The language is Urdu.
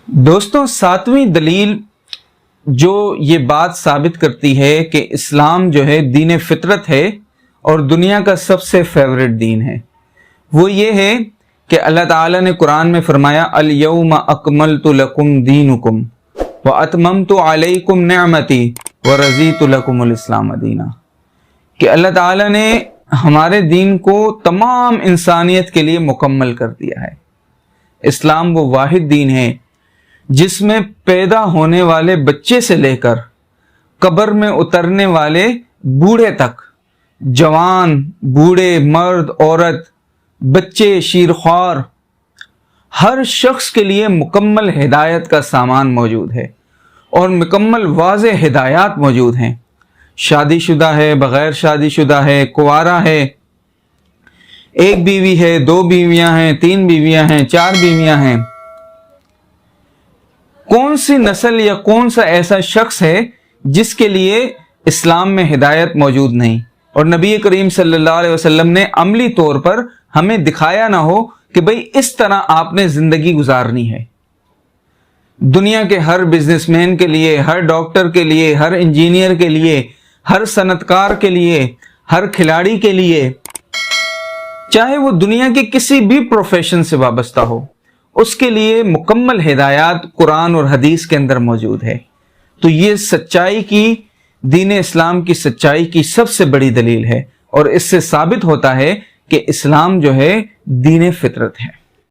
دوستوں، ساتویں دلیل جو یہ بات ثابت کرتی ہے کہ اسلام جو ہے دین فطرت ہے اور دنیا کا سب سے فیوریٹ دین ہے، وہ یہ ہے کہ اللہ تعالیٰ نے قرآن میں فرمایا الیوم اکملت لکم دینکم واتممت علیکم نعمتی ورضیت لکم الاسلام دینا، کہ اللہ تعالیٰ نے ہمارے دین کو تمام انسانیت کے لیے مکمل کر دیا ہے۔ اسلام وہ واحد دین ہے جس میں پیدا ہونے والے بچے سے لے کر قبر میں اترنے والے بوڑھے تک، جوان، بوڑھے، مرد، عورت، بچے، شیرخوار، ہر شخص کے لیے مکمل ہدایت کا سامان موجود ہے اور مکمل واضح ہدایات موجود ہیں۔ شادی شدہ ہے، بغیر شادی شدہ ہے، کنوارا ہے، ایک بیوی ہے، دو بیویاں ہیں، تین بیویاں ہیں، چار بیویاں ہیں، کون سی نسل یا کون سا ایسا شخص ہے جس کے لیے اسلام میں ہدایت موجود نہیں؟ اور نبی کریم صلی اللہ علیہ وسلم نے عملی طور پر ہمیں دکھایا نہ ہو کہ بھئی اس طرح آپ نے زندگی گزارنی ہے۔ دنیا کے ہر بزنس مین کے لیے، ہر ڈاکٹر کے لیے، ہر انجینئر کے لیے، ہر صنعتکار کے لیے، ہر کھلاڑی کے لیے، چاہے وہ دنیا کے کسی بھی پروفیشن سے وابستہ ہو، اس کے لیے مکمل ہدایات قرآن اور حدیث کے اندر موجود ہے۔ تو یہ سچائی کی، دین اسلام کی سچائی کی سب سے بڑی دلیل ہے، اور اس سے ثابت ہوتا ہے کہ اسلام جو ہے دین فطرت ہے۔